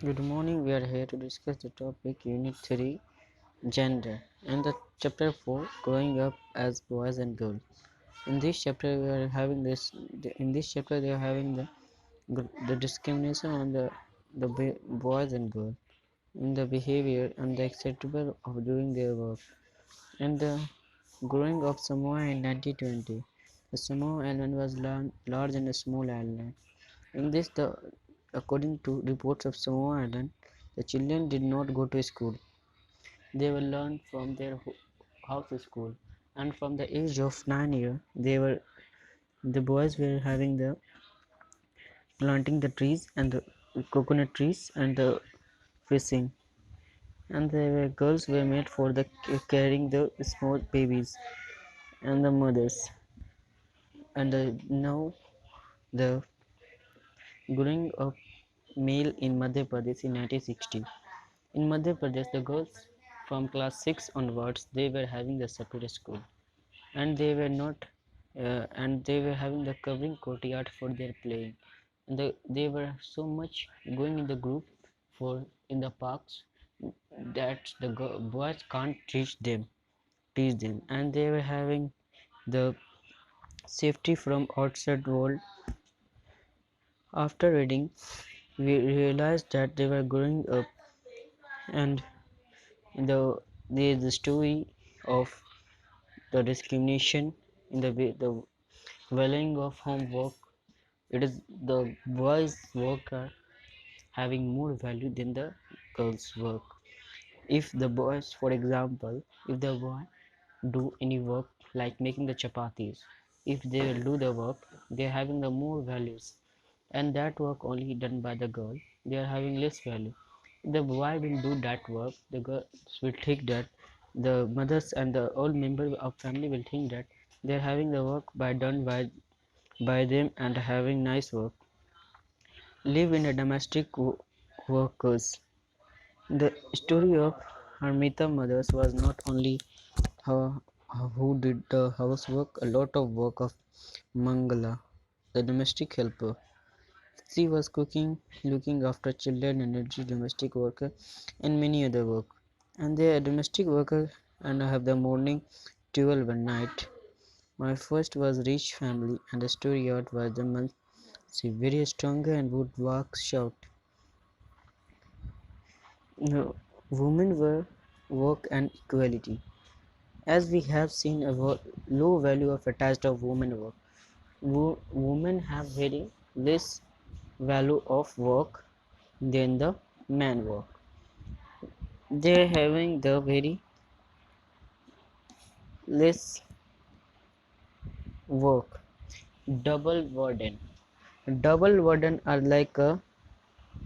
Good morning. We are here to discuss the topic Unit 3 Gender and the Chapter 4 Growing Up as Boys and Girls. In this chapter, we are having this. In this chapter, they are having the discrimination on the boys and girls in the behavior and the acceptable of doing their work and the growing of Samoa in 1920. The Samoa Island was large and a small island. In this, according to reports of Samoa Island, the children did not go to school. They were learned from their house school, and from the age of 9 years, the boys were having the planting the trees and the coconut trees and the fishing, and the girls were made for the carrying the small babies and the mothers. And now the growing up male in Madhya Pradesh in 1960. In Madhya Pradesh, the girls from class 6 onwards they were having the separate school, and they were having the covering courtyard for their playing. And they were so much going in the group for in the parks that the boys can't teach them, and they were having the safety from outside world. After reading, we realized that they were growing up, and the the story of the discrimination in the valuing of homework. It is the boys' work are having more value than the girls' work. If the boys, for example, if the boy do any work like making the chapatis, if they will do the work, they are having the more values, and that work only done by the girl, they are having less value. If the boy will do that work, the girls will think that the mothers and the all members of family will think that they are having the work by them and having nice work. Live in a domestic workers. The story of Harmita mothers was not only her, who did the housework, a lot of work of Mangala, the domestic helper. She was cooking, looking after children, energy, domestic worker, and many other work. And they are domestic worker and I have the morning 12 at night. My first was rich family and the story out was the month. She very stronger and would walk shout. No, women were work and equality. As we have seen a low value of attached of women work, women have very less value of work than the man work. They are having the very less work. Double burden. Double burden are like a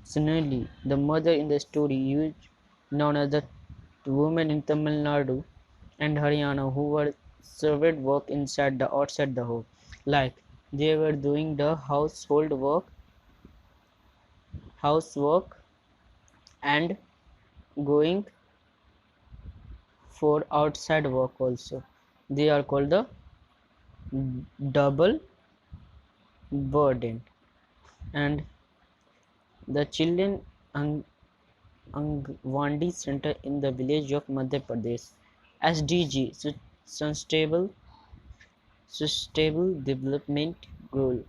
Sonali, the mother in the story, used known as the women in Tamil Nadu and Haryana who were servant work inside the outside the home. Like they were doing the housework and going for outside work also. They are called the double burden. And the children Angwandi Center in the village of Madhya Pradesh, SDG, Sustainable Development Goal.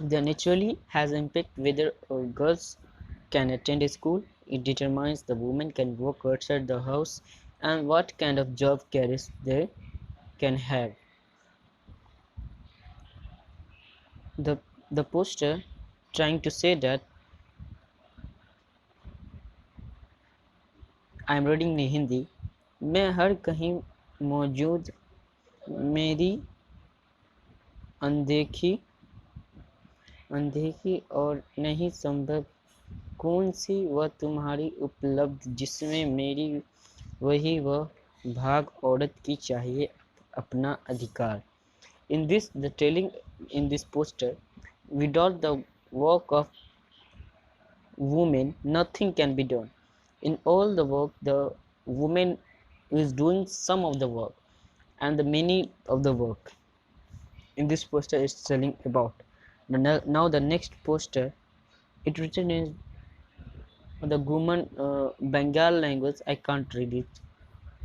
The naturally has impact whether girls can attend a school. It determines the woman can work outside the house and what kind of job careers they can have. The the poster trying to say that I am reading in Hindi. मैं हर कहीं मौजूद मेरी अनदेखी अनदेखी और नहीं संभव कौन सी वह तुम्हारी उपलब्ध जिसमें मेरी वही वह भाग औरत की चाहिए अपना अधिकार। In this, the telling in this poster, without the work of women, nothing can be done. In all the work, the woman is doing some of the work and the many of the work. In this poster is telling about. Now the next poster, it written is the Guman Bengal language. I can't read it.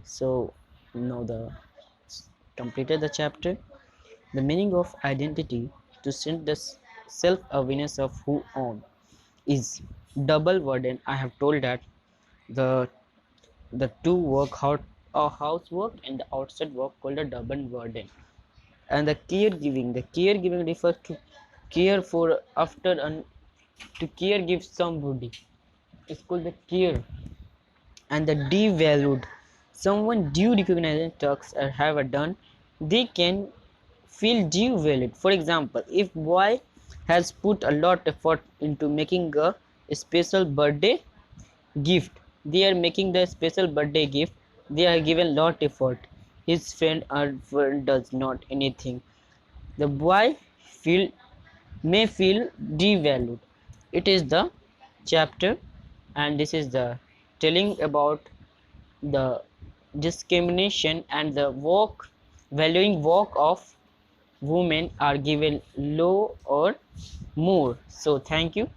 So now the completed the chapter. The meaning of identity to send the self-awareness of who on is double burden. I have told that the two work how housework and the outside work called a double burden. And the caregiving refers to care for after and to care give somebody. It's called the care. And the devalued, someone due recognition tasks or have done, they can feel devalued. For example, if boy has put a lot effort into making a special birthday gift, they are making the special birthday gift, they are given lot effort, his friend or friend does not anything, the boy feel may feel devalued. It is the chapter, and this is the telling about the discrimination and the work valuing work of women are given low or more. So thank you.